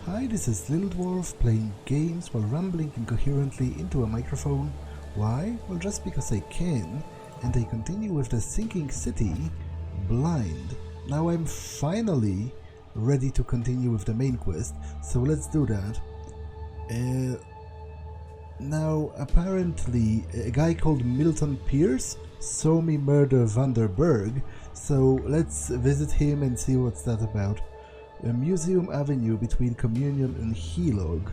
Hi, this is Little Dwarf playing games while rambling incoherently into a microphone. Why? Well, just because I can, and I continue with the sinking city, Blind. Now I'm finally ready to continue with the main quest, so let's do that. Now, apparently, a guy called Milton Pierce saw me murder Berg, so let's visit him and see what's that about. A Museum Avenue between Communion and Helog.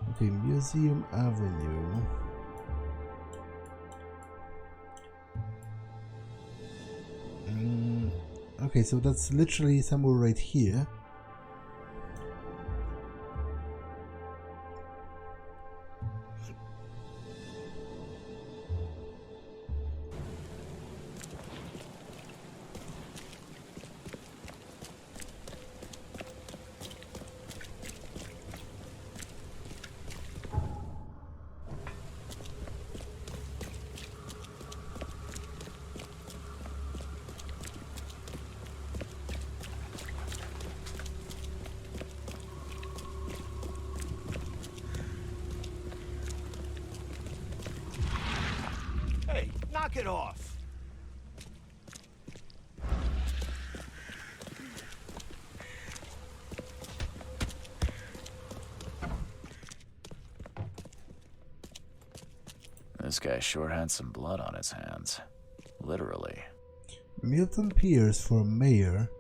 Okay, Museum Avenue. Okay, so that's literally somewhere right here. Knock it off! This guy sure had some blood on his hands. Literally. Milton Pierce for mayor.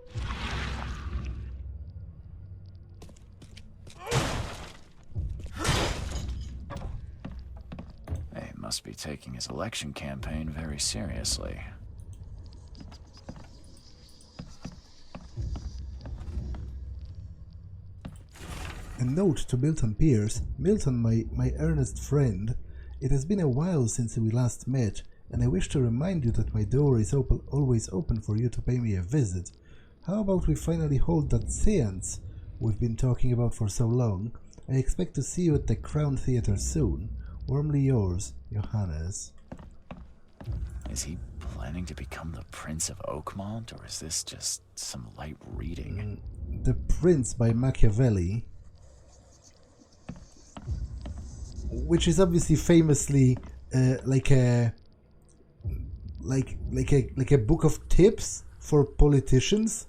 Must be taking his election campaign very seriously. A note to Milton Pierce. Milton, my earnest friend. It has been a while since we last met, and I wish to remind you that my door is always open for you to pay me a visit. How about we finally hold that séance we've been talking about for so long? I expect to see you at the Crown Theatre soon. Warmly yours, Johannes. Is he planning to become the Prince of Oakmont, or is this just some light reading? The Prince by Machiavelli, which is obviously famously like a book of tips for politicians.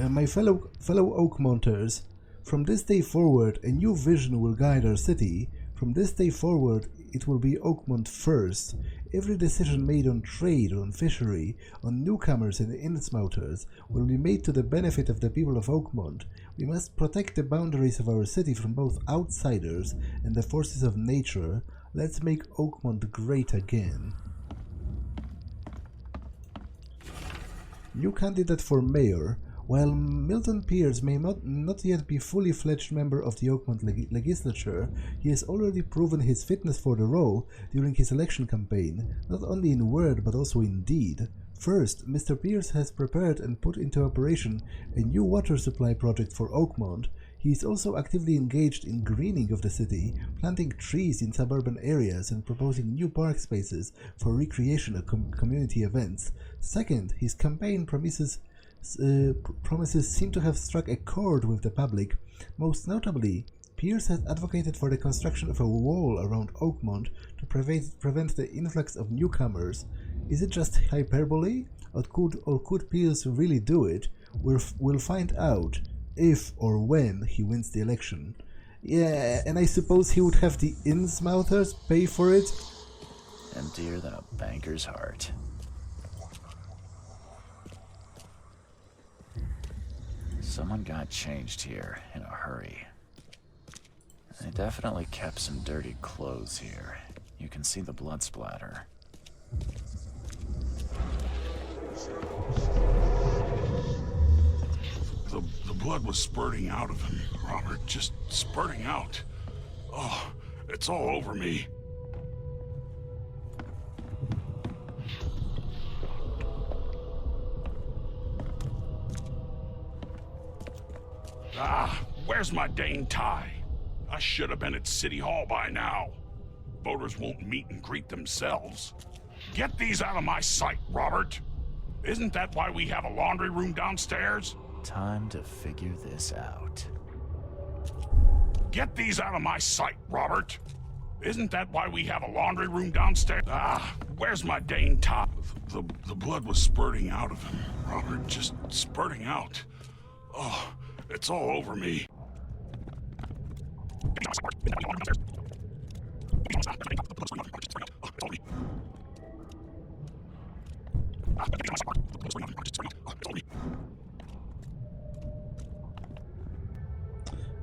My fellow Oakmonters. From this day forward, a new vision will guide our city. From this day forward, it will be Oakmont first. Every decision made on trade, on fishery, on newcomers and innsmouters will be made to the benefit of the people of Oakmont. We must protect the boundaries of our city from both outsiders and the forces of nature. Let's make Oakmont great again. New candidate for mayor. While Milton Pierce may not yet be fully fledged member of the Oakmont legislature, he has already proven his fitness for the role during his election campaign, not only in word but also in deed. First, Mr. Pierce has prepared and put into operation a new water supply project for Oakmont. He is also actively engaged in greening of the city, planting trees in suburban areas and proposing new park spaces for recreation and community events. Second, his campaign promises seem to have struck a chord with the public. Most notably, Pierce has advocated for the construction of a wall around Oakmont to prevent the influx of newcomers. Is it just hyperbole, or could Pierce really do it? We'll find out if or when he wins the election. Yeah, and I suppose he would have the innsmouters pay for it? Emptier than a banker's heart. Someone got changed here in a hurry. They definitely kept some dirty clothes here. You can see the blood splatter. The blood was spurting out of him, Robert. Just spurting out. Oh, it's all over me. Where's my dang tie? I should have been at City Hall by now. Voters won't meet and greet themselves. Get these out of my sight, Robert. Isn't that why we have a laundry room downstairs? Time to figure this out. Get these out of my sight, Robert. Isn't that why we have a laundry room downstairs? Ah, where's my dang top? The blood was spurting out of him, Robert, just spurting out. Oh, it's all over me.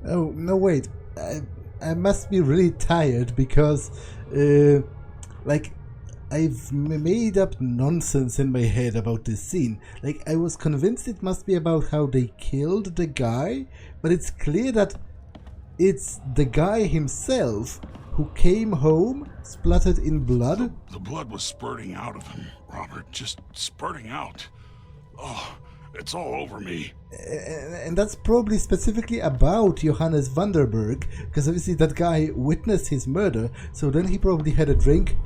Oh, no, wait. I must be really tired because, like, I've made up nonsense in my head about this scene. Like, I was convinced it must be about how they killed the guy, but it's clear that it's the guy himself who came home, splattered in blood. The blood was spurting out of him, Robert, just spurting out. Oh, it's all over me. And that's probably specifically about Johannes Vanderberg, because obviously that guy witnessed his murder, so then he probably had a drink.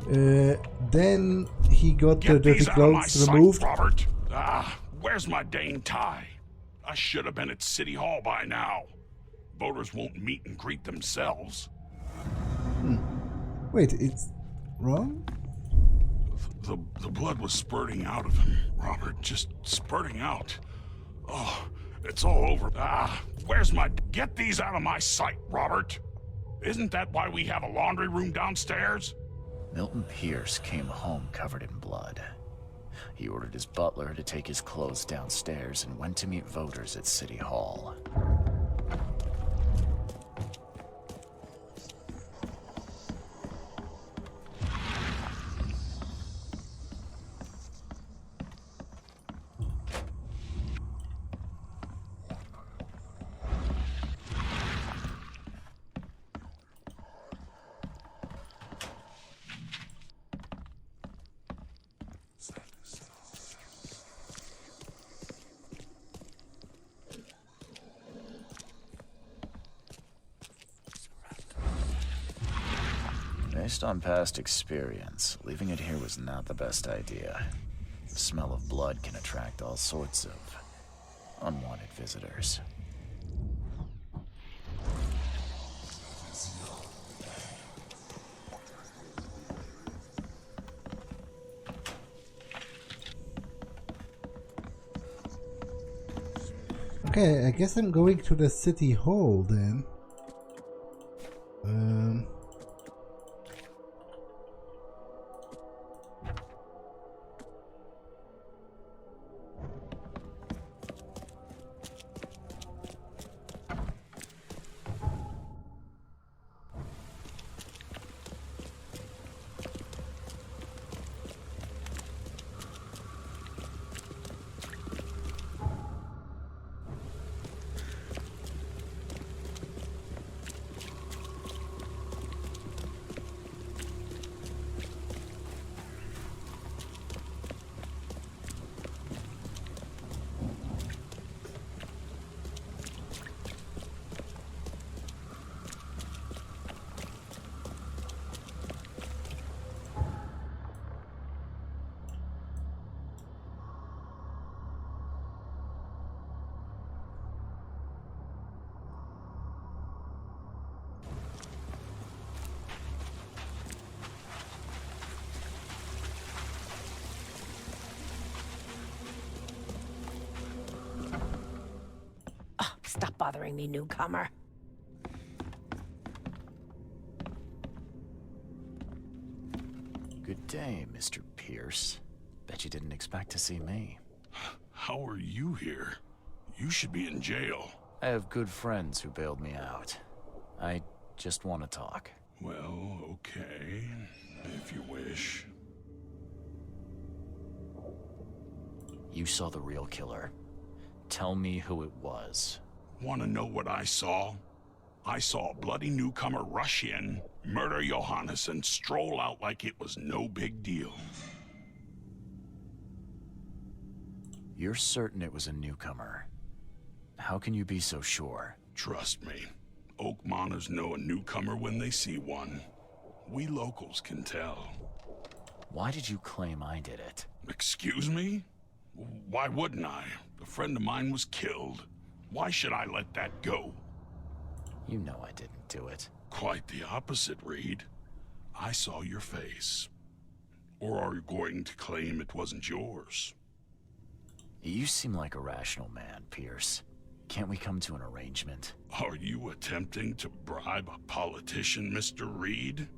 Then he got the dirty clothes removed. Sight, Robert. Ah, where's my dang tie? I should have been at City Hall by now. Voters won't meet and greet themselves. Wait, it's wrong? The blood was spurting out of him, Robert, just spurting out. Oh, it's all over. Ah, where's my... Get these out of my sight, Robert. Isn't that why we have a laundry room downstairs? Milton Pierce came home covered in blood. He ordered his butler to take his clothes downstairs and went to meet voters at City Hall. Based on past experience, leaving it here was not the best idea. The smell of blood can attract all sorts of unwanted visitors. Okay, I guess I'm going to the City Hall then. Stop bothering me, newcomer. Good day, Mr. Pierce. Bet you didn't expect to see me. How are you here? You should be in jail. I have good friends who bailed me out. I just want to talk. Well, okay, if you wish. You saw the real killer. Tell me who it was. Want to know what I saw? I saw a bloody newcomer rush in, murder Johannes, and stroll out like it was no big deal. You're certain it was a newcomer. How can you be so sure? Trust me, Oakmonters know a newcomer when they see one. We locals can tell. Why did you claim I did it? Excuse me? Why wouldn't I? A friend of mine was killed. Why should I let that go? You know I didn't do it. Quite the opposite, Reed. I saw your face. Or are you going to claim it wasn't yours? You seem like a rational man, Pierce. Can't we come to an arrangement? Are you attempting to bribe a politician, Mr. Reed?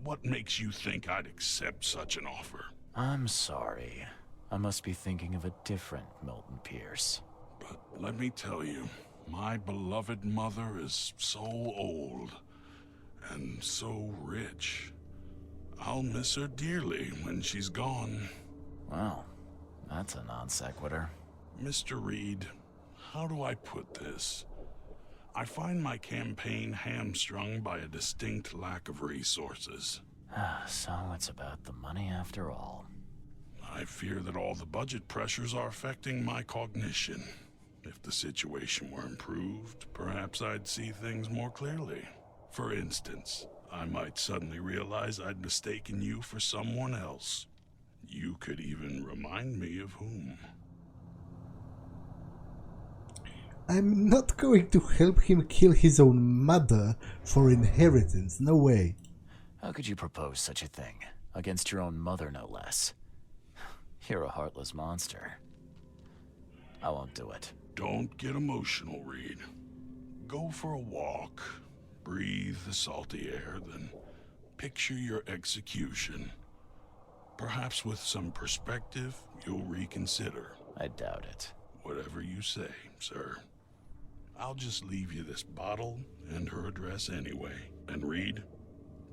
What makes you think I'd accept such an offer? I'm sorry. I must be thinking of a different Milton Pierce. But let me tell you, my beloved mother is so old and so rich. I'll miss her dearly when she's gone. Well, that's a non sequitur. Mr. Reed, how do I put this? I find my campaign hamstrung by a distinct lack of resources. So it's about the money after all. I fear that all the budget pressures are affecting my cognition. If the situation were improved, perhaps I'd see things more clearly. For instance, I might suddenly realize I'd mistaken you for someone else. You could even remind me of whom. I'm not going to help him kill his own mother for inheritance, no way. How could you propose such a thing? Against your own mother, no less. You're a heartless monster. I won't do it. Don't get emotional, Reed. Go for a walk, breathe the salty air, then picture your execution. Perhaps with some perspective, you'll reconsider. I doubt it. Whatever you say, sir. I'll just leave you this bottle and her address anyway. And Reed,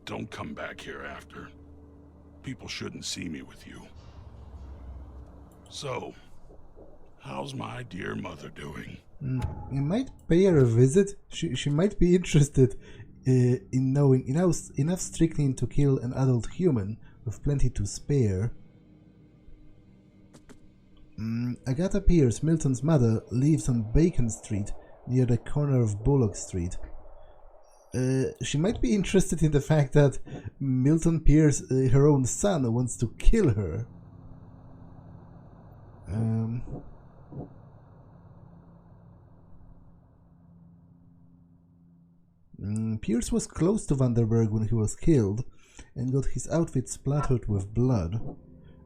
don't come back here after. People shouldn't see me with you. So, how's my dear mother doing? I might pay her a visit. She might be interested in knowing enough strychnine to kill an adult human with plenty to spare. Agatha Pierce, Milton's mother, lives on Bacon Street near the corner of Bullock Street. She might be interested in the fact that Milton Pierce, her own son, wants to kill her. Pierce was close to Vanderberg when he was killed and got his outfit splattered with blood.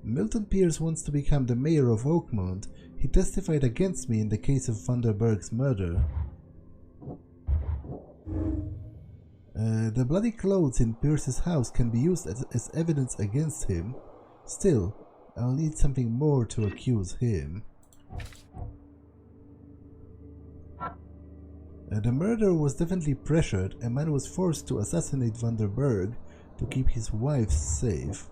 Milton Pierce wants to become the mayor of Oakmont. He testified against me in the case of Vanderberg's murder. The bloody clothes in Pierce's house can be used as evidence against him. Still, I'll need something more to accuse him. The murder was definitely pressured. A man was forced to assassinate Vanderberg to keep his wife safe.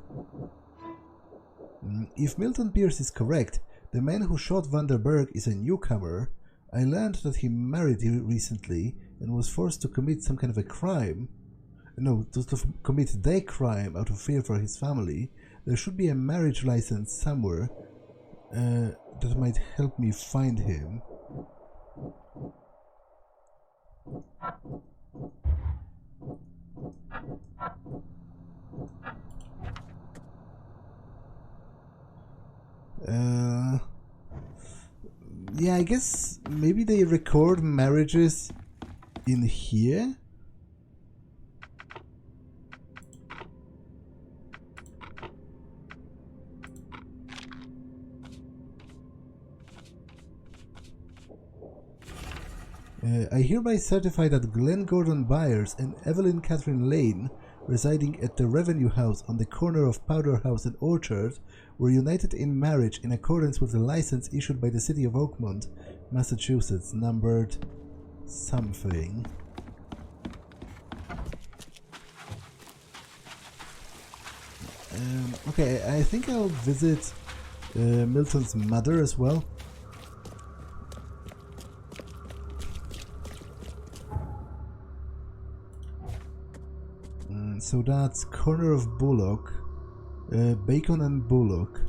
If Milton Pierce is correct, the man who shot Vanderberg is a newcomer. I learned that he married recently and was forced to commit some kind of a crime. No, to commit the crime out of fear for his family. There should be a marriage license somewhere that might help me find him. Yeah, I guess maybe they record marriages in here? I hereby certify that Glen Gordon Byers and Evelyn Catherine Lane, residing at the Revenue House on the corner of Powder House and Orchard, were united in marriage in accordance with the license issued by the City of Oakmont, Massachusetts, numbered something. Okay, I think I'll visit Milton's mother as well. So that's corner of Bullock, Bacon and Bullock.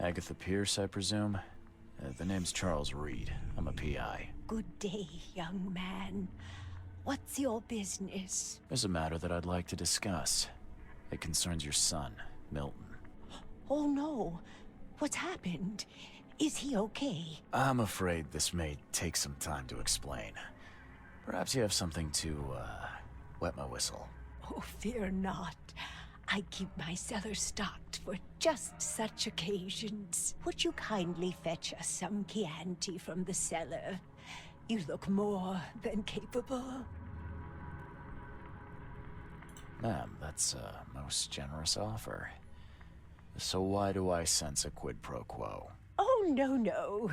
Agatha Pierce, I presume? The name's Charles Reed. I'm a PI. Good day, young man. What's your business? There's a matter that I'd like to discuss. It concerns your son, Milton. Oh no. What's happened? Is he okay? I'm afraid this may take some time to explain. Perhaps you have something to, wet my whistle. Oh, fear not. I keep my cellar stocked for just such occasions. Would you kindly fetch us some Chianti from the cellar? You look more than capable. Ma'am, that's a most generous offer. So why do I sense a quid pro quo? Oh, no.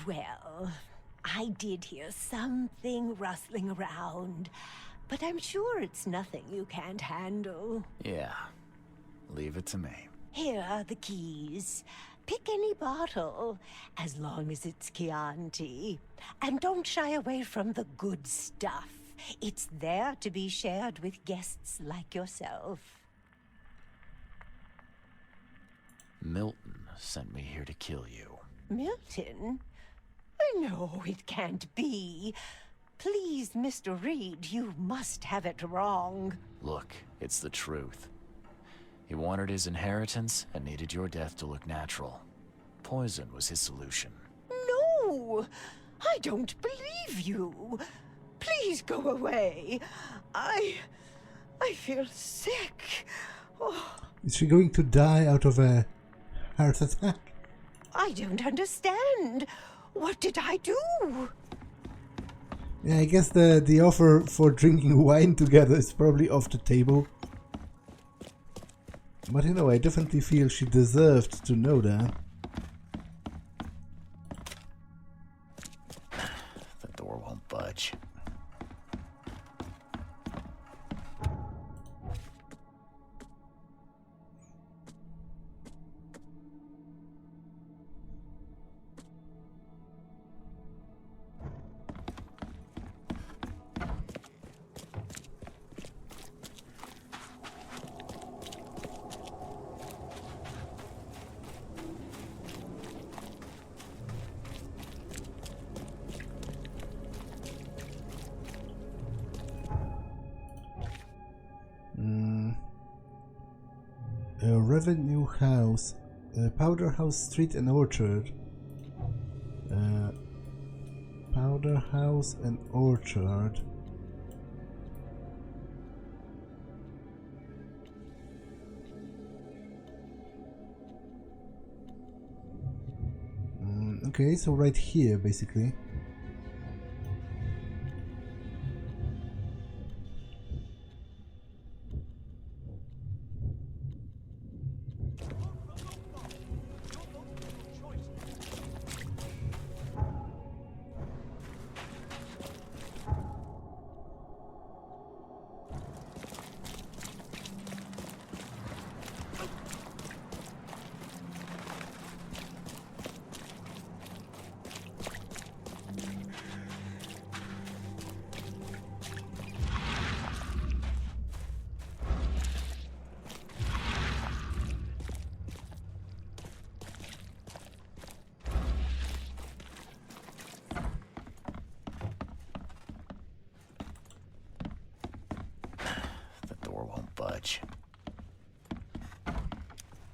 Well, I did hear something rustling around, but I'm sure it's nothing you can't handle. Yeah, leave it to me. Here are the keys. Pick any bottle, as long as it's Chianti. And don't shy away from the good stuff. It's there to be shared with guests like yourself. Milton sent me here to kill you. Milton? No, it can't be. Please, Mr. Reed, you must have it wrong. Look, it's the truth. He wanted his inheritance and needed your death to look natural. Poison was his solution. No! I don't believe you. Please go away. I feel sick. Oh, Is she going to die out of a heart attack? I don't understand. What did I do? Yeah, I guess the offer for drinking wine together is probably off the table. But you know, I definitely feel she deserved to know that. The door won't budge. A revenue house, Powder House Street and Orchard. Powder House and Orchard. Okay, so right here, basically. Budge.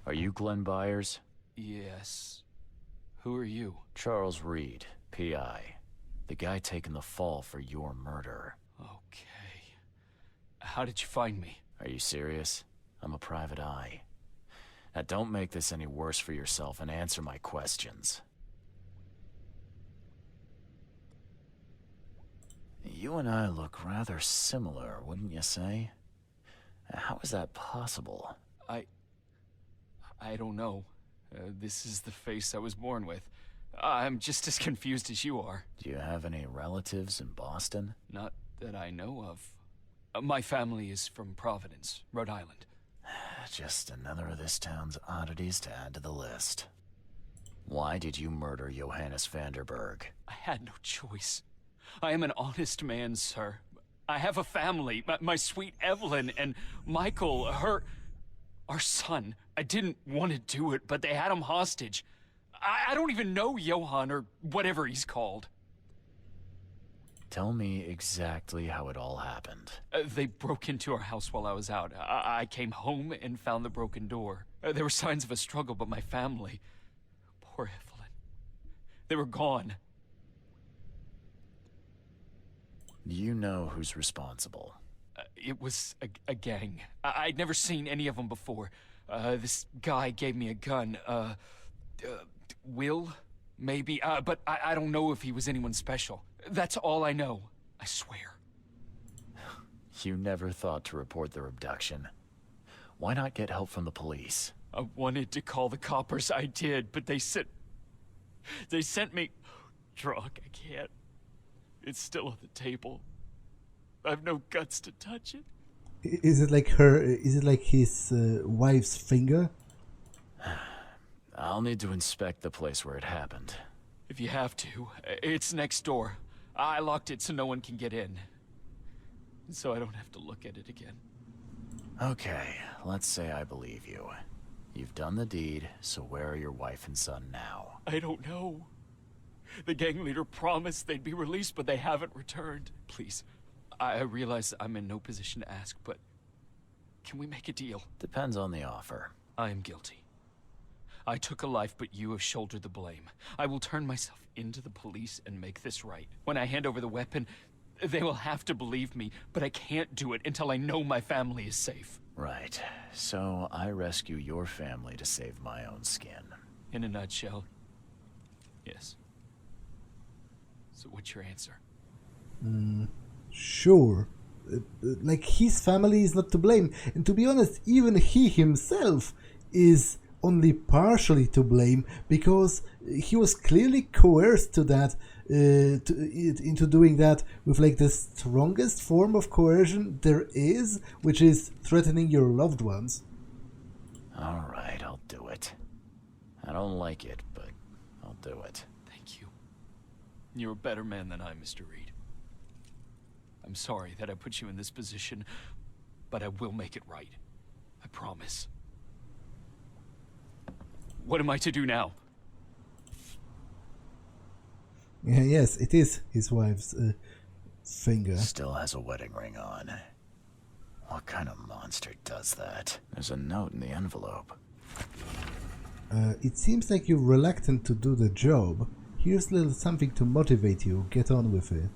Are you Glen Byers? Yes. Who are you? Charles Reed, PI. The guy taking the fall for your murder. Okay. How did you find me? Are you serious? I'm a private eye. Now don't make this any worse for yourself and answer my questions. You and I look rather similar, wouldn't you say? How is that possible? I don't know. This is the face I was born with. I'm just as confused as you are. Do you have any relatives in Boston? Not that I know of. My family is from Providence, Rhode Island. Just another of this town's oddities to add to the list. Why did you murder Johannes Vanderberg? I had no choice. I am an honest man, sir. I have a family. My sweet Evelyn and Michael, her Our son. I didn't want to do it, but they had him hostage. I don't even know Johann or whatever he's called. Tell me exactly how it all happened. They broke into our house while I was out. I came home and found the broken door. There were signs of a struggle, but my family... Poor Evelyn. They were gone. You know who's responsible. It was a gang. I'd never seen any of them before. This guy gave me a gun. Will? Maybe. But I don't know if he was anyone special. That's all I know. I swear. You never thought to report their abduction. Why not get help from the police? I wanted to call the coppers. I did, but they sent me drunk. I can't. It's still on the table. I have no guts to touch it. Is it like her? Is it like his wife's finger? I'll need to inspect the place where it happened. If you have to, it's next door. I locked it so no one can get in. So I don't have to look at it again. Okay, let's say I believe you. You've done the deed, so where are your wife and son now? I don't know. The gang leader promised they'd be released, but they haven't returned. Please, I realize I'm in no position to ask, but can we make a deal? Depends on the offer. I am guilty. I took a life, but you have shouldered the blame. I will turn myself into the police and make this right. When I hand over the weapon, they will have to believe me, but I can't do it until I know my family is safe. Right. So I rescue your family to save my own skin. In a nutshell, yes. So what's your answer? Sure. Like, his family is not to blame. And to be honest, even he himself is only partially to blame, because he was clearly coerced to that, into doing that with like the strongest form of coercion there is, which is threatening your loved ones. Alright, I'll do it. I don't like it, but I'll do it. Thank you. You're a better man than I, Mr. Reed. I'm sorry that I put you in this position, but I will make it right. I promise. What am I to do now? Yes, it is his wife's finger. Still has a wedding ring on. What kind of monster does that? There's a note in the envelope. It seems like you're reluctant to do the job. Here's a little something to motivate you. Get on with it.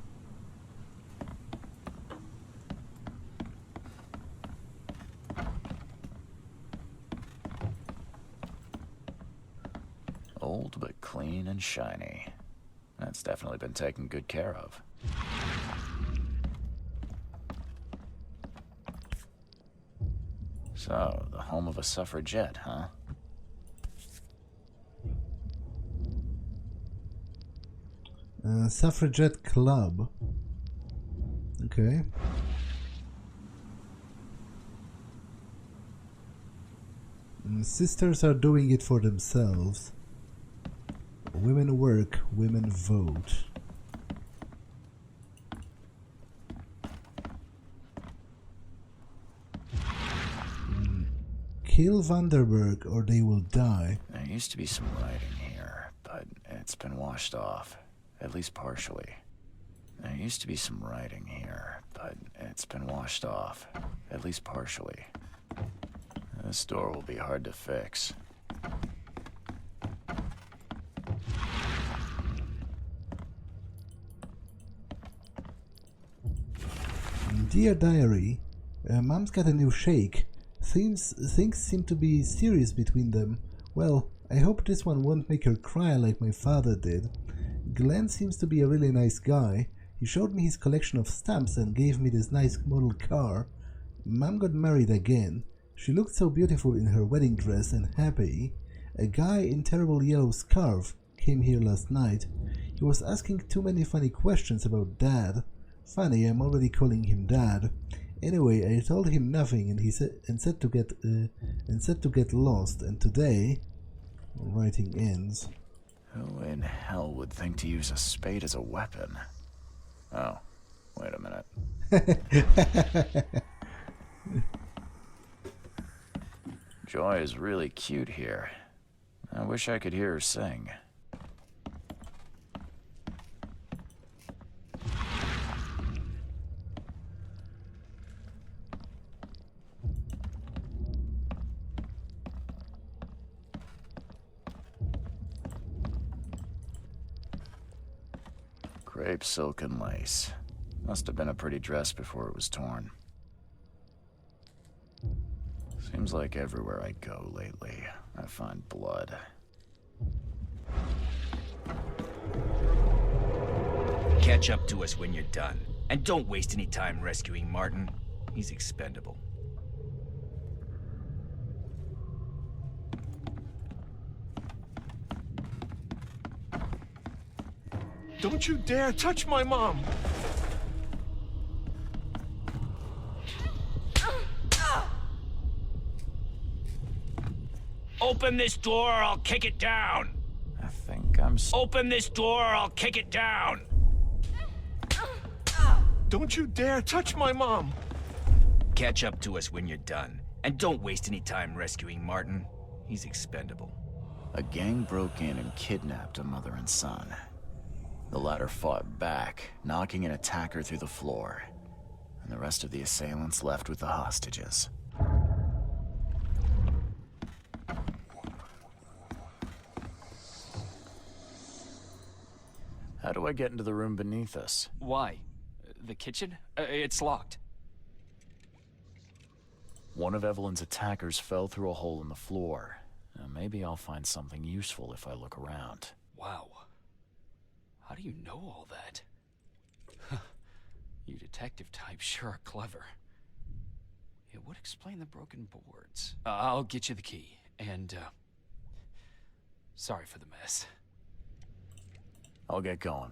Old but clean and shiny. That's definitely been taken good care of. So, the home of a suffragette, huh? Suffragette club. Okay. Sisters are doing it for themselves. Women work, women vote. Kill Vanderberg or they will die. There used to be some writing here, but it's been washed off. At least partially. There used to be some writing here, but it's been washed off. At least partially. This door will be hard to fix. Dear Diary, Mom's got a new shake. Things seem to be serious between them. Well, I hope this one won't make her cry like my father did. Glenn seems to be a really nice guy. He showed me his collection of stamps and gave me this nice model car. Mom got married again. She looked so beautiful in her wedding dress and happy. A guy in terrible yellow scarf came here last night. He was asking too many funny questions about Dad. Funny, I'm already calling him Dad. Anyway, I told him nothing, and he said to get lost. And today, writing ends. Who in hell would think to use a spade as a weapon? Oh, wait a minute. Joy is really cute here. I wish I could hear her sing. Crepe, silk, and lace. Must have been a pretty dress before it was torn. Seems like everywhere I go lately, I find blood. Catch up to us when you're done. And don't waste any time rescuing Martin. He's expendable. Don't you dare touch my mom! Open this door or I'll kick it down! I think I'm Open this door or I'll kick it down! Don't you dare touch my mom! Catch up to us when you're done. And don't waste any time rescuing Martin. He's expendable. A gang broke in and kidnapped a mother and son. The latter fought back, knocking an attacker through the floor. And the rest of the assailants left with the hostages. How do I get into the room beneath us? Why? The kitchen? It's locked. One of Evelyn's attackers fell through a hole in the floor. Maybe I'll find something useful if I look around. Wow. How do you know all that? You detective types sure are clever. It would explain the broken boards. I'll get you the key, and, sorry for the mess. I'll get going.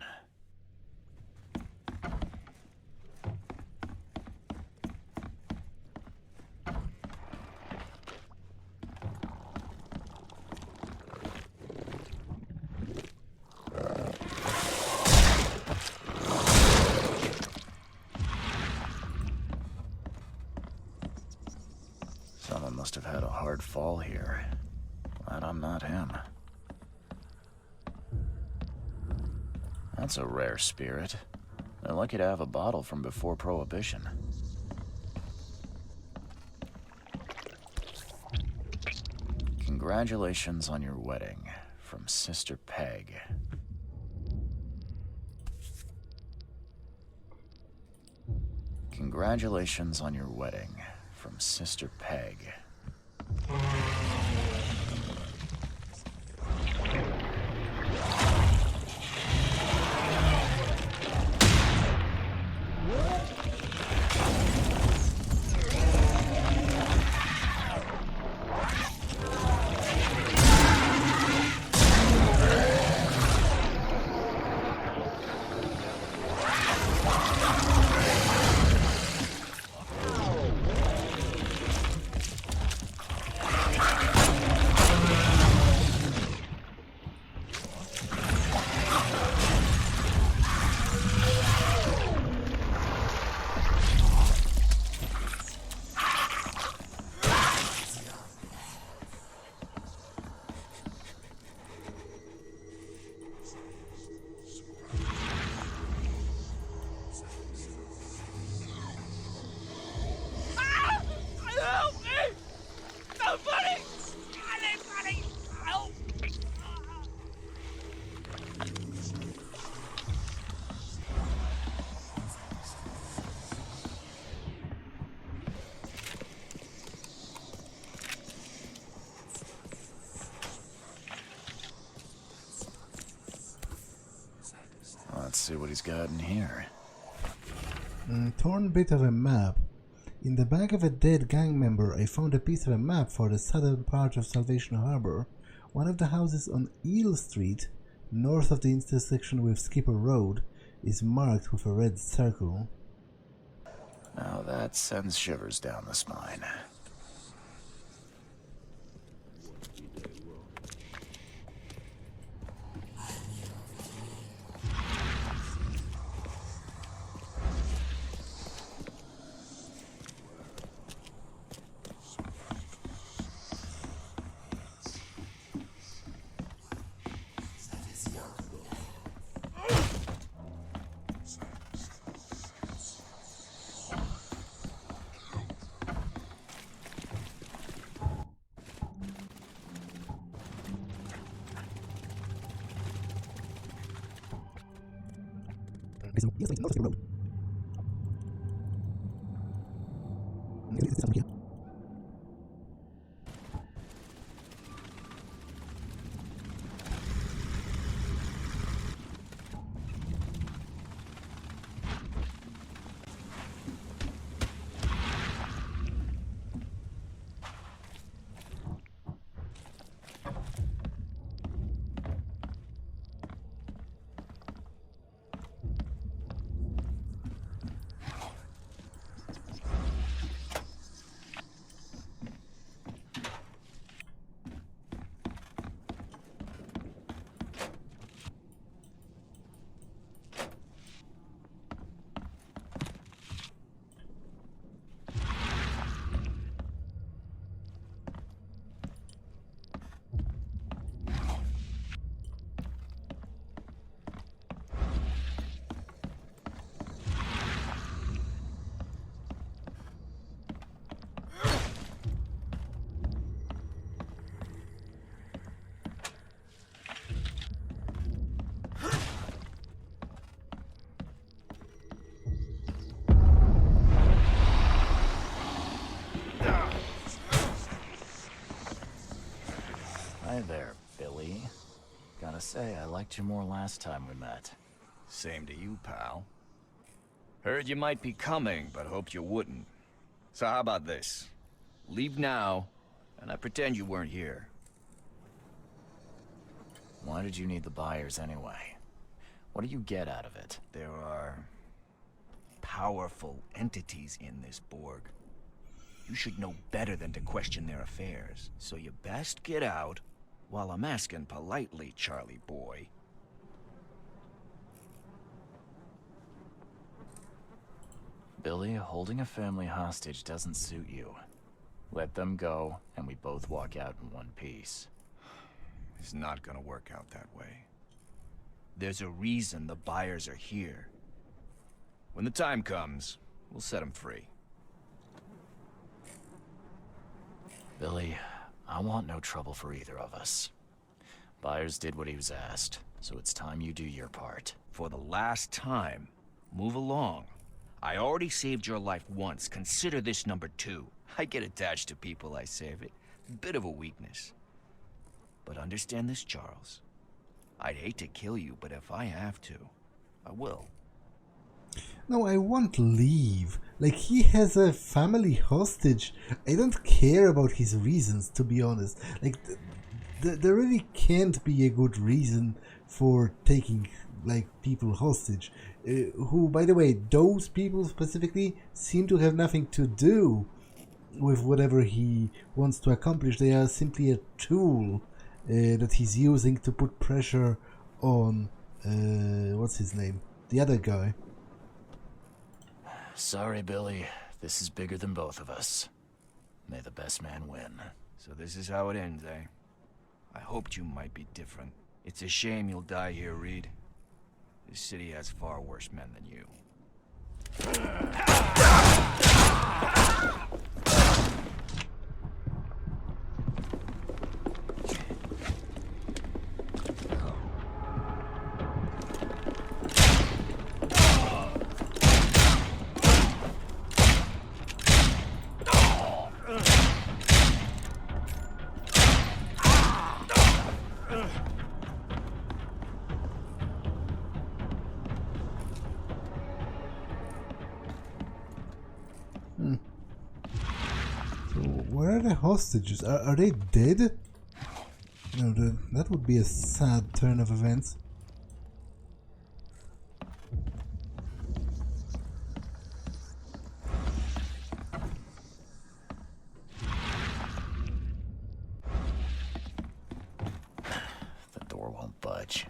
Someone must have had a hard fall here. Glad I'm not him. That's a rare spirit. They're lucky to have a bottle from before Prohibition. Congratulations on your wedding, from Sister Peg. Congratulations on your wedding, from Sister Peg. Let's see what he's got in here. Torn bit of a map. In the bag of a dead gang member, I found a piece of a map for the southern part of Salvation Harbor. One of the houses on Eel Street, north of the intersection with Skipper Road, is marked with a red circle. Now that sends shivers down the spine. Hi there, Billy. Gotta say, I liked you more last time we met. Same to you, pal. Heard you might be coming, but hoped you wouldn't. So how about this? Leave now, and I pretend you weren't here. Why did you need the Byers anyway? What do you get out of it? There are powerful entities in this Borg. You should know better than to question their affairs, so you best get out while I'm asking politely, Charlie boy. Billy, holding a family hostage doesn't suit you. Let them go, and we both walk out in one piece. It's not gonna work out that way. There's a reason the Byers are here. When the time comes, we'll set them free. Billy, I want no trouble for either of us. Byers did what he was asked, so it's time you do your part. For the last time, move along. I already saved your life once. Consider this number 2. I get attached to people I save. It. Bit of a weakness. But understand this, Charles. I'd hate to kill you, but if I have to, I will. No, I won't leave. Like, he has a family hostage. I don't care about his reasons, to be honest. Like, there really can't be a good reason for taking, like, people hostage. Who, by the way, those people specifically seem to have nothing to do with whatever he wants to accomplish. They are simply a tool that he's using to put pressure on, what's his name? The other guy. Sorry, Billy. This is bigger than both of us. May the best man win. So this is how it ends, eh? I hoped you might be different. It's a shame you'll die here, Reed. This city has far worse men than you. Where are the hostages? Are they dead? No, that would be a sad turn of events. The door won't budge.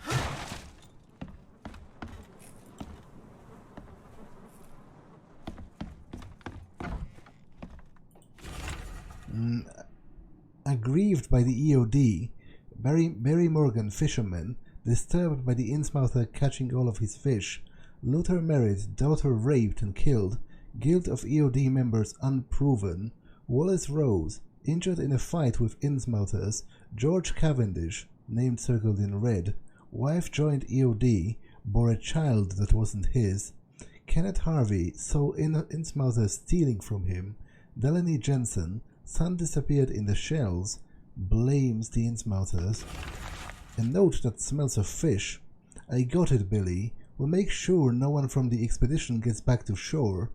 Aggrieved by the EOD, Barry Morgan, fisherman, disturbed by the Innsmouther catching all of his fish, Luther married, daughter raped and killed, guilt of EOD members unproven, Wallace Rose, injured in a fight with Innsmouthers, George Cavendish, named circled in red, wife joined EOD, bore a child that wasn't his. Kenneth Harvey saw Innsmouthers stealing from him. Delaney Jensen, son disappeared in the shells, blames the Innsmouthers. A note that smells of fish. I got it, Billy. We'll make sure no one from the expedition gets back to shore,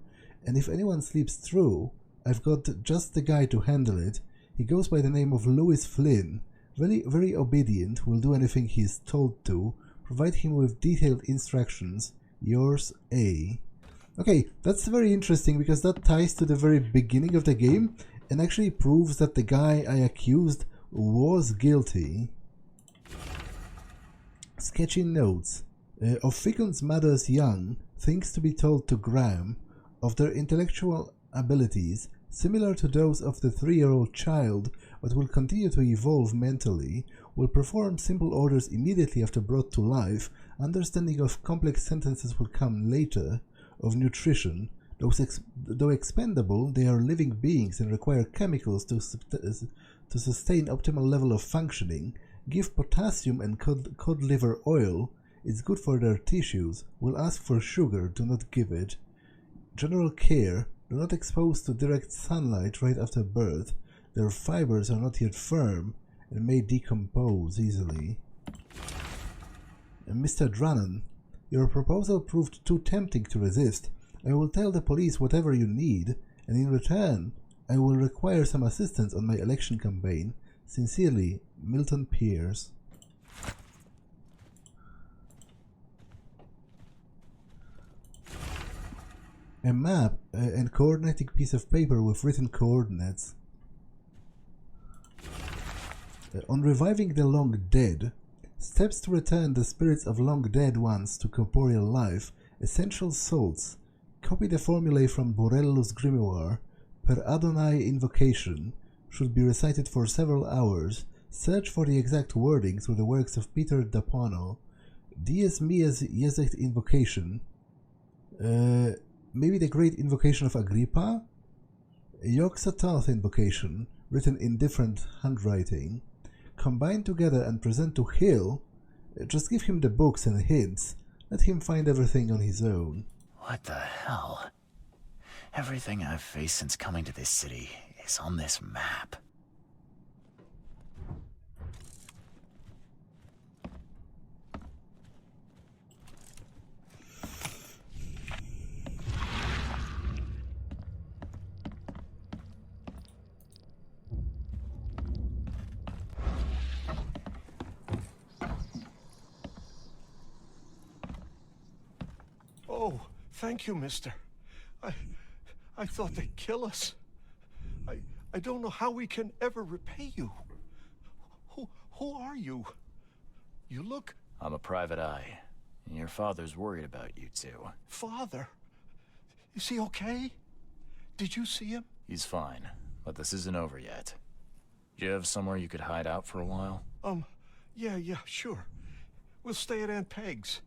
and if anyone sleeps through, I've got just the guy to handle it. He goes by the name of Lewis Flynn. Very obedient, will do anything he's told to. Provide him with detailed instructions. Yours, A. Okay, that's very interesting because that ties to the very beginning of the game and actually proves that the guy I accused was guilty. Sketchy notes. Of Ficun's mother's young, things to be told to Graham, of their intellectual abilities, similar to those of the 3-year-old child, but will continue to evolve mentally, will perform simple orders immediately after brought to life, understanding of complex sentences will come later, of nutrition, though expendable, they are living beings and require chemicals to sustain optimal level of functioning. Give potassium and cod liver oil. It's good for their tissues. Will ask for sugar, do not give it. General care. Do not expose to direct sunlight right after birth. Their fibers are not yet firm and may decompose easily. And Mr. Drannon, your proposal proved too tempting to resist. I will tell the police whatever you need, and in return, I will require some assistance on my election campaign. Sincerely, Milton Pierce. A map and coordinating piece of paper with written coordinates. On reviving the long dead, steps to return the spirits of long dead ones to corporeal life, essential salts. Copy the formulae from Borello's grimoire. Per Adonai invocation should be recited for several hours. Search for the exact wordings with the works of Peter D'Apano. Dies Mias Jezect invocation. Maybe the great invocation of Agrippa? Yog-Sothoth invocation, written in different handwriting. Combine together and present to Hill. Just give him the books and hints. Let him find everything on his own. What the hell? Everything I've faced since coming to this city is on this map. Oh, thank you, mister. I thought they'd kill us. I don't know how we can ever repay you. Who are you? You look... I'm a private eye. And your father's worried about you two. Father? Is he okay? Did you see him? He's fine, but this isn't over yet. Do you have somewhere you could hide out for a while? Yeah, sure. We'll stay at Aunt Peg's.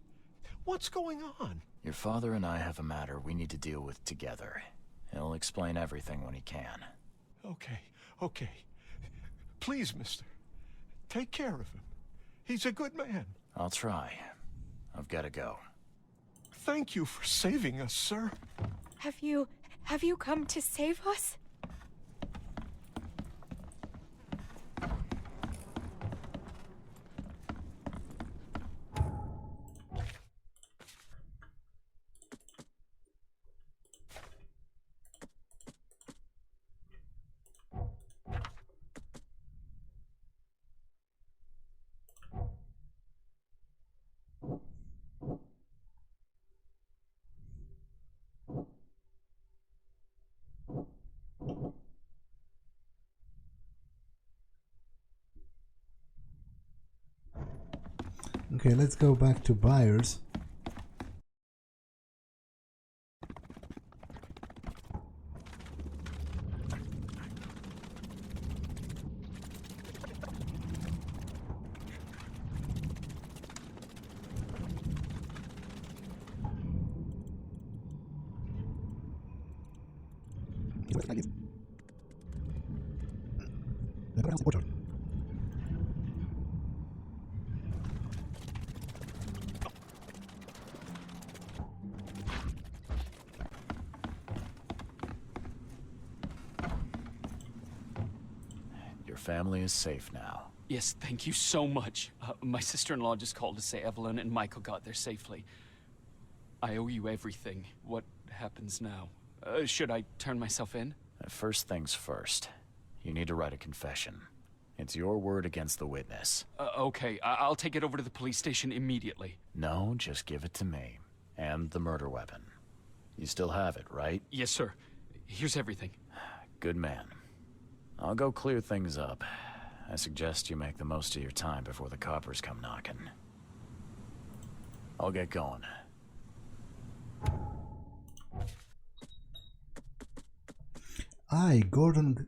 What's going on? Your father and I have a matter we need to deal with together. He'll explain everything when he can. Okay. Please, mister. Take care of him. He's a good man. I'll try. I've got to go. Thank you for saving us, sir. Have you come to save us? Okay, let's go back to Byers. family is safe now. Yes, thank you so much. My sister-in-law just called to say Evelyn and Michael got there safely. I owe you everything. What happens now? Should I turn myself in? First things first. You need to write a confession. It's your word against the witness. Okay, I'll take it over to the police station immediately. No, just give it to me. And the murder weapon. You still have it, right? Yes, sir. Here's everything. Good man. I'll go clear things up. I suggest you make the most of your time before the coppers come knocking. I'll get going. I, Glen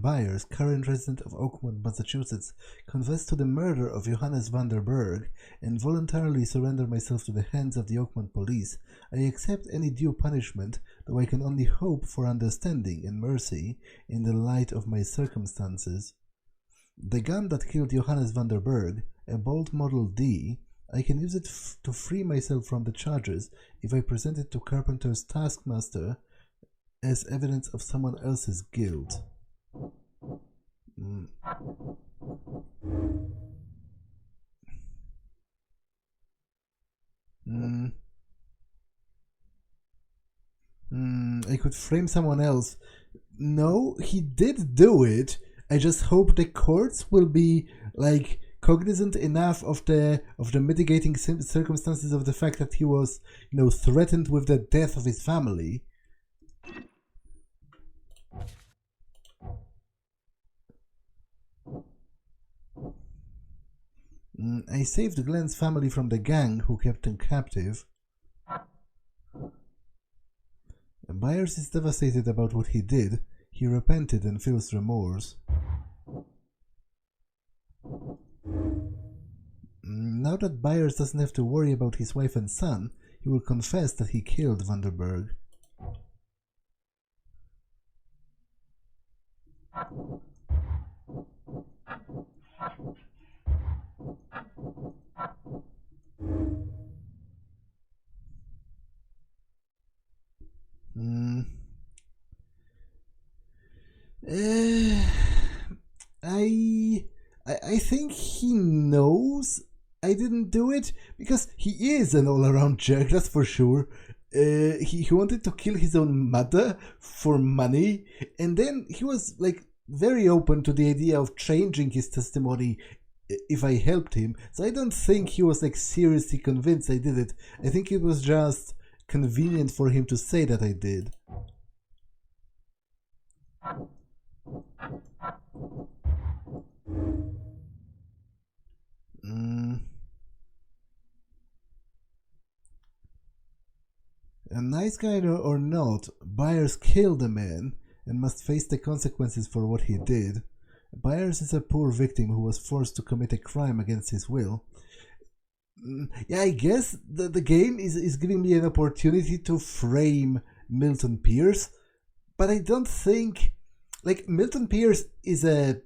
Byers, current resident of Oakmont, Massachusetts, confess to the murder of Johannes van der Berg and voluntarily surrender myself to the hands of the Oakmont police. I accept any due punishment, though I can only hope for understanding and mercy in the light of my circumstances. The gun that killed Johannes van der Berg, a Bolt Model D, I can use it to free myself from the charges if I present it to Carpenter's taskmaster as evidence of someone else's guilt. I could frame someone else. No, he did do it. I just hope the courts will be like cognizant enough of the mitigating circumstances of the fact that he was, threatened with the death of his family. I saved Glenn's family from the gang who kept him captive. Byers is devastated about what he did. He repented and feels remorse. Now that Byers doesn't have to worry about his wife and son, he will confess that he killed van der Berg. I think he knows I didn't do it, because he is an all-around jerk, that's for sure. He wanted to kill his own mother for money, and then he was like very open to the idea of changing his testimony if I helped him. So I don't think he was like seriously convinced I did it. I think it was just convenient for him to say that I did. A nice guy or not, Byers killed a man and must face the consequences for what he did. Byers is a poor victim who was forced to commit a crime against his will. Yeah, I guess the game is giving me an opportunity to frame Milton Pierce, but I don't think... Like, Milton Pierce is a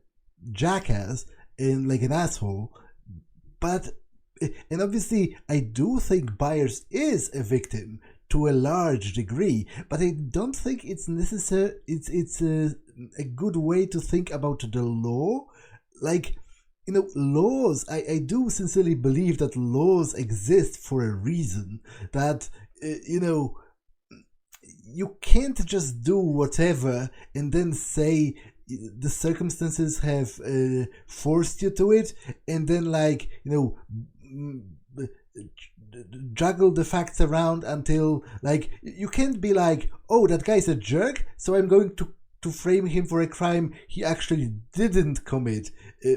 jackass and like an asshole, but... And obviously, I do think Byers is a victim to a large degree, but I don't think it's necessary. It's a good way to think about the law. Like, laws, I do sincerely believe that laws exist for a reason, that, you can't just do whatever and then say the circumstances have forced you to it, and then like, juggle the facts around until, like, you can't be like, oh, that guy's a jerk, so I'm going to frame him for a crime he actually didn't commit,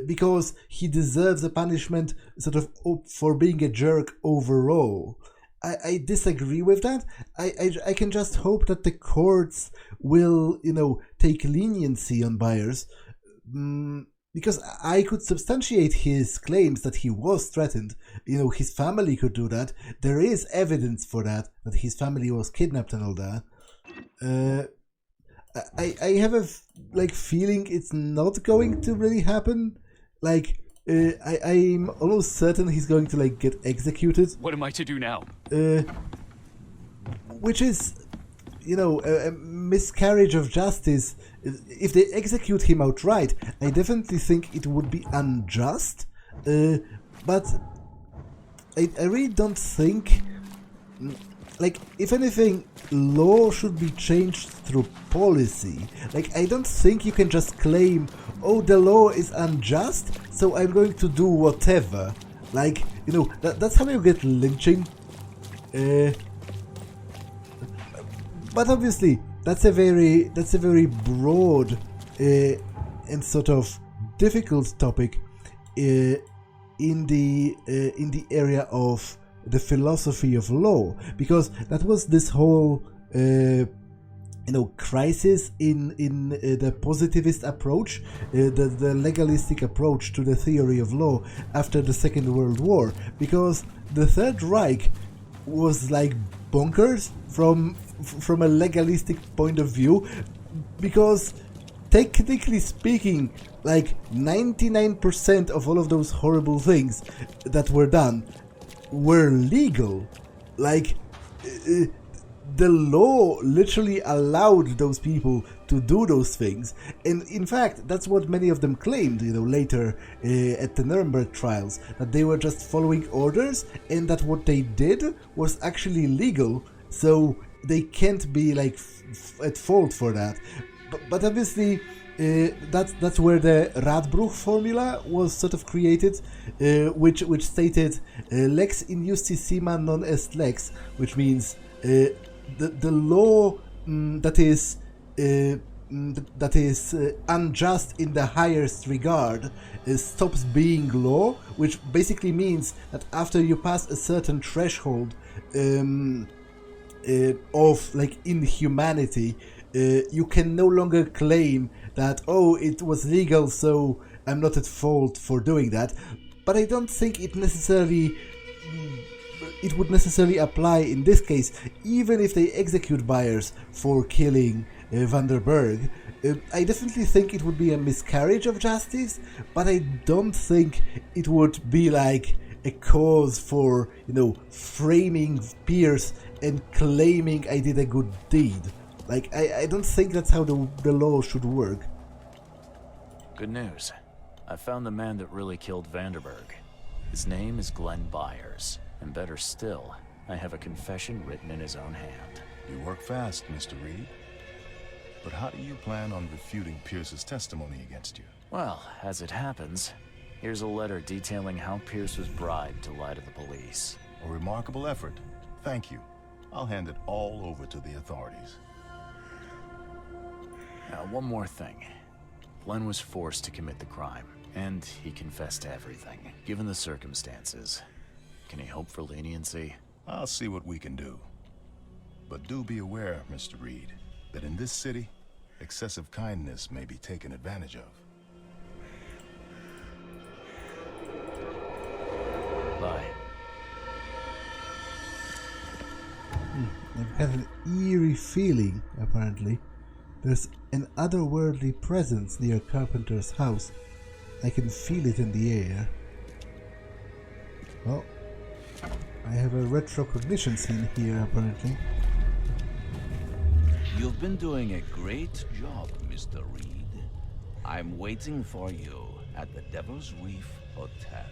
because he deserves a punishment sort of for being a jerk overall. I disagree with that. I can just hope that the courts will, take leniency on Byers, because I could substantiate his claims that he was threatened. His family could do that. There is evidence for that his family was kidnapped and all that. I have a feeling it's not going to really happen. Like, I'm almost certain he's going to get executed. What am I to do now? Which is, a miscarriage of justice if they execute him outright, I definitely think it would be unjust, but I really don't think, like, if anything, law should be changed through policy. Like, I don't think you can just claim, oh, the law is unjust, so I'm going to do whatever. Like, you know, that's how you get lynching. But obviously, that's a very broad and sort of difficult topic in the area of the philosophy of law, because that was this whole crisis in the positivist approach, the legalistic approach to the theory of law after the Second World War, because the Third Reich was like bonkers from a legalistic point of view, because technically speaking, like 99% of all of those horrible things that were done were legal. Like, the law literally allowed those people to do those things, and in fact that's what many of them claimed, later at the Nuremberg trials, that they were just following orders and that what they did was actually legal, so they can't be like at fault for that. But obviously that's where the Radbruch formula was sort of created, which stated lex in justissima non est lex, which means the law that is unjust in the highest regard stops being law, which basically means that after you pass a certain threshold of like inhumanity, you can no longer claim that, oh, it was legal, so I'm not at fault for doing that. But I don't think it would necessarily apply in this case, even if they execute Byers for killing Van der Berg. I definitely think it would be a miscarriage of justice, but I don't think it would be like a cause for, framing Pierce and claiming I did a good deed. Like, I don't think that's how the law should work. Good news. I found the man that really killed Vanderberg. His name is Glen Byers. And better still, I have a confession written in his own hand. You work fast, Mr. Reed. But how do you plan on refuting Pierce's testimony against you? Well, as it happens, here's a letter detailing how Pierce was bribed to lie to the police. A remarkable effort. Thank you. I'll hand it all over to the authorities. Now, one more thing. Glenn was forced to commit the crime, and he confessed to everything. Given the circumstances, can he hope for leniency? I'll see what we can do. But do be aware, Mr. Reed, that in this city, excessive kindness may be taken advantage of. Bye. I've had an eerie feeling, apparently. There's an otherworldly presence near Carpenter's house. I can feel it in the air. Well, I have a retrocognition scene here, apparently. You've been doing a great job, Mr. Reed. I'm waiting for you at the Devil's Reef Hotel.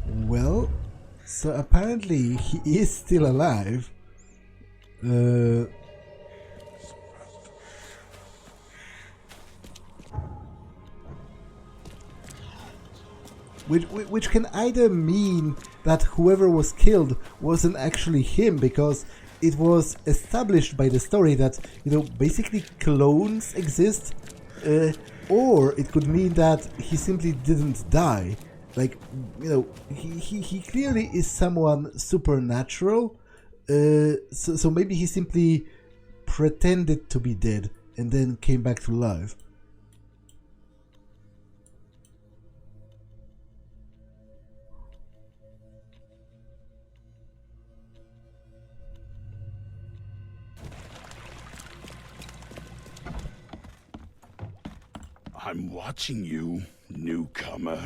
Well, so apparently he is still alive. Which can either mean that whoever was killed wasn't actually him, because it was established by the story that, basically clones exist, or it could mean that he simply didn't die. Like, he clearly is someone supernatural, so maybe he simply pretended to be dead and then came back to life. I'm watching you, newcomer.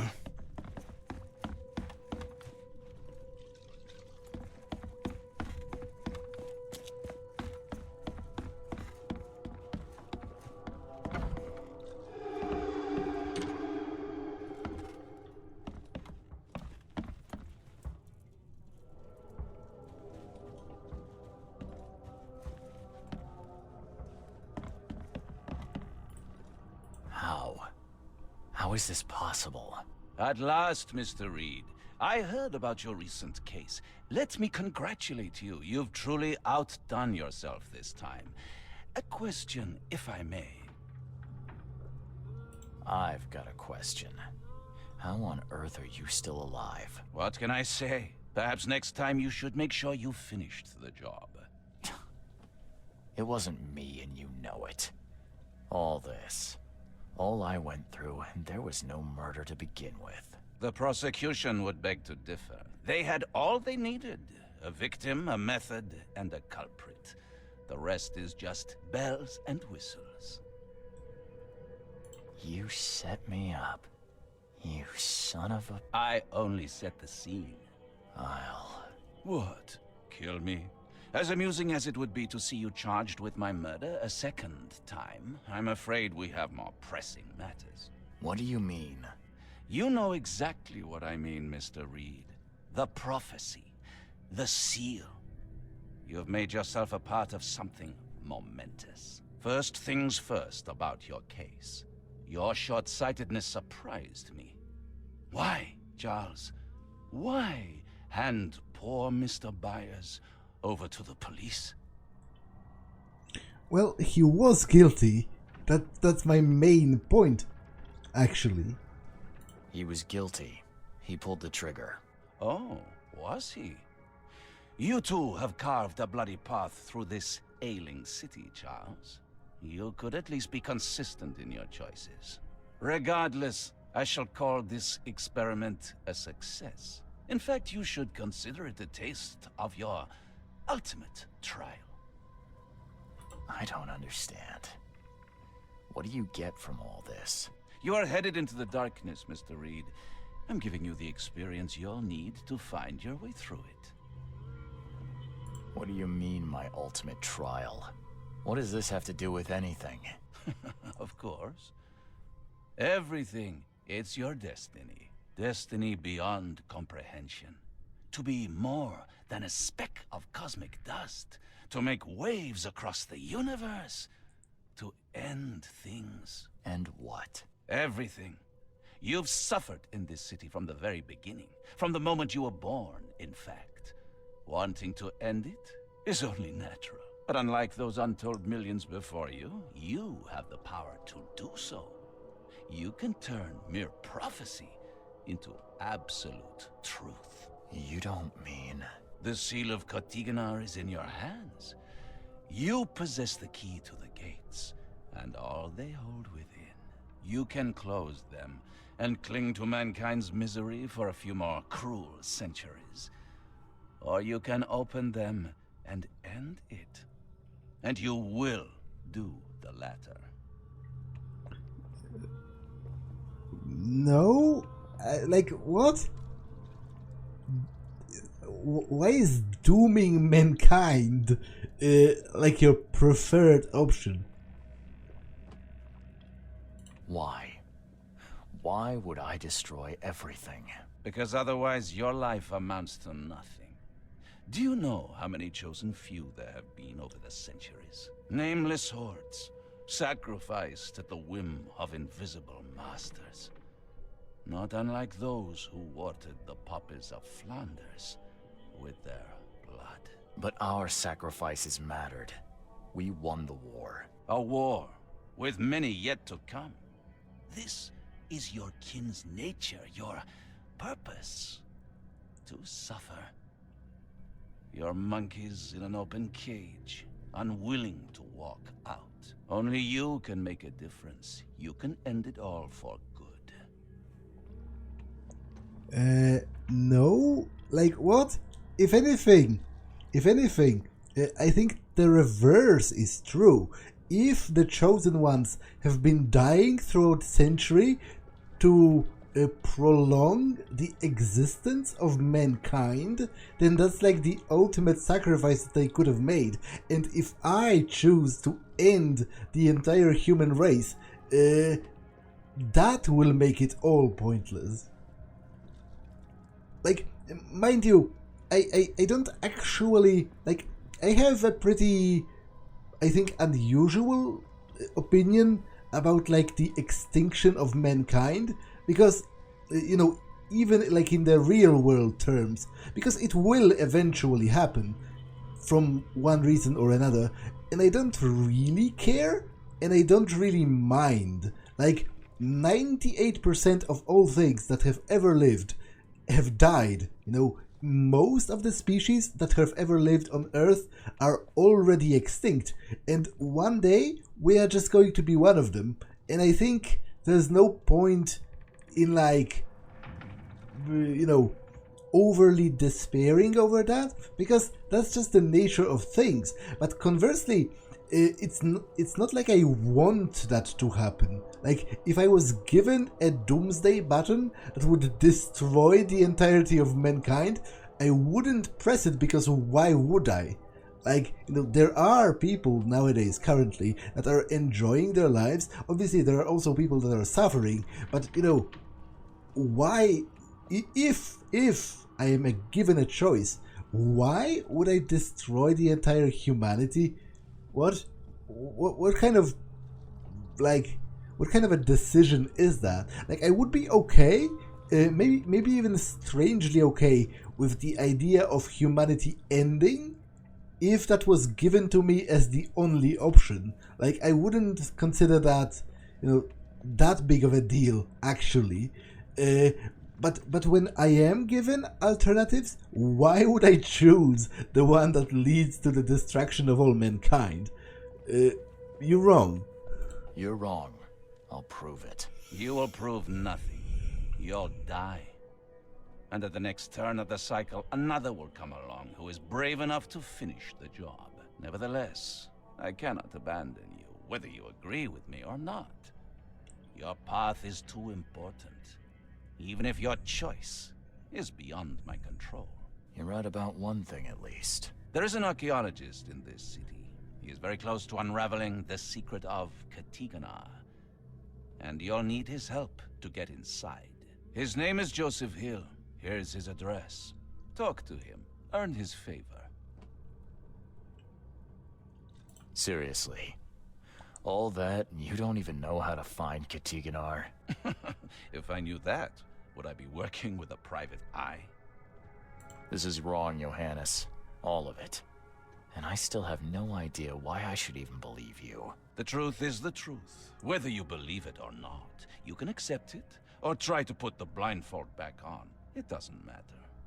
is this possible? At last, Mr. Reed. I heard about your recent case. Let me congratulate you. You've truly outdone yourself this time. A question, if I may. I've got a question. How on earth are you still alive? What can I say? Perhaps next time you should make sure you finished the job. It wasn't me, and you know it. All this. All I went through, and there was no murder to begin with. The prosecution would beg to differ. They had all they needed. A victim, a method, and a culprit. The rest is just bells and whistles. You set me up. You son of a... I only set the scene. I'll... What? Kill me? As amusing as it would be to see you charged with my murder a second time, I'm afraid we have more pressing matters. What do you mean? You know exactly what I mean, Mr. Reed. The prophecy. The seal. You have made yourself a part of something momentous. First things first about your case. Your short-sightedness surprised me. Why, Charles? Why hand poor Mr. Byers over to the police? Well, he was guilty. That's my main point, actually. He was guilty. He pulled the trigger. Oh, was he? You too have carved a bloody path through this ailing city, Charles. You could at least be consistent in your choices. Regardless, I shall call this experiment a success. In fact, you should consider it a taste of your ultimate trial. I don't understand. What do you get from all this? You are headed into the darkness, Mr. Reed. I'm giving you the experience you'll need to find your way through it. What do you mean, my ultimate trial? What does this have to do with anything? Of course. Everything. It's your destiny. Destiny beyond comprehension. To be more than a speck of cosmic dust. To make waves across the universe. To end things. And what? Everything. You've suffered in this city from the very beginning. From the moment you were born, in fact. Wanting to end it is only natural. But unlike those untold millions before you, you have the power to do so. You can turn mere prophecy into absolute truth. You don't mean... The seal of Kotiganar is in your hands. You possess the key to the gates, and all they hold within. You can close them, and cling to mankind's misery for a few more cruel centuries. Or you can open them and end it. And you will do the latter. No? Like, what? Why is dooming mankind like your preferred option? Why? Why would I destroy everything? Because otherwise your life amounts to nothing. Do you know how many chosen few there have been over the centuries? Nameless hordes, sacrificed at the whim of invisible masters. Not unlike those who watered the poppies of Flanders with their blood. But our sacrifices mattered. We won the war. A war, with many yet to come. This is your kin's nature, your purpose. To suffer. You're monkeys in an open cage, unwilling to walk out. Only you can make a difference. You can end it all for good. No? Like, what? If anything, I think the reverse is true. If the chosen ones have been dying throughout century to prolong the existence of mankind, then that's like the ultimate sacrifice that they could have made. And if I choose to end the entire human race, that will make it all pointless. Like, mind you, I don't actually, like, I have a pretty, I think, unusual opinion about like the extinction of mankind, because you know, even like in the real world terms, because it will eventually happen from one reason or another, and I don't really care, and I don't really mind. Like 98% of all things that have ever lived have died. You know, most of the species that have ever lived on Earth are already extinct, and one day we are just going to be one of them. And I think there's no point in like, you know, overly despairing over that, because that's just the nature of things. But conversely, it's not like I want that to happen. Like, if I was given a doomsday button that would destroy the entirety of mankind, I wouldn't press it, because why would I? Like, you know, there are people nowadays, currently, that are enjoying their lives. Obviously, there are also people that are suffering, but, you know, why, if I am given a choice, why would I destroy the entire humanity? What kind of, like, what kind of a decision is that? Like, I would be okay, maybe even strangely okay with the idea of humanity ending if that was given to me as the only option. Like, I wouldn't consider that, you know, that big of a deal, actually. But when I am given alternatives, why would I choose the one that leads to the destruction of all mankind? You're wrong. You're wrong. I'll prove it. You will prove nothing. You'll die. And at the next turn of the cycle, another will come along who is brave enough to finish the job. Nevertheless, I cannot abandon you, whether you agree with me or not. Your path is too important, even if your choice is beyond my control. You're right about one thing, at least. There is an archaeologist in this city. He is very close to unraveling the secret of quetioning, and you'll need his help to get inside. His name is Joseph Hill. Here's his address. Talk to him. Earn his favor. Seriously. All that, and you don't even know how to find quetioning? If I knew that, would I be working with a private eye? This is wrong, Johannes. All of it. And I still have no idea why I should even believe you. The truth is the truth. Whether you believe it or not, you can accept it, or try to put the blindfold back on. It doesn't matter.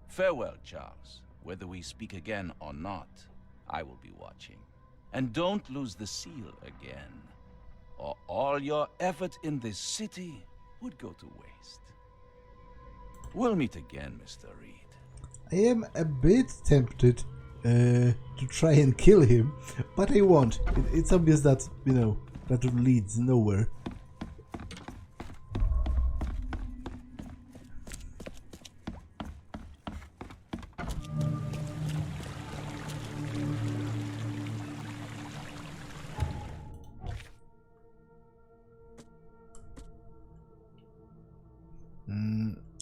Farewell, Charles. Whether we speak again or not, I will be watching. And don't lose the seal again, or all your effort in this city would go to waste. We'll meet again, Mr. Reed. I am a bit tempted to try and kill him, but I won't. It's obvious that, you know, that leads nowhere.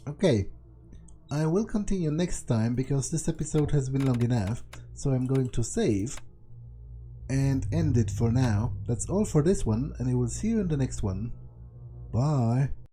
Okay, I will continue next time because this episode has been long enough, so I'm going to save and end it for now. That's all for this one, and I will see you in the next one. Bye!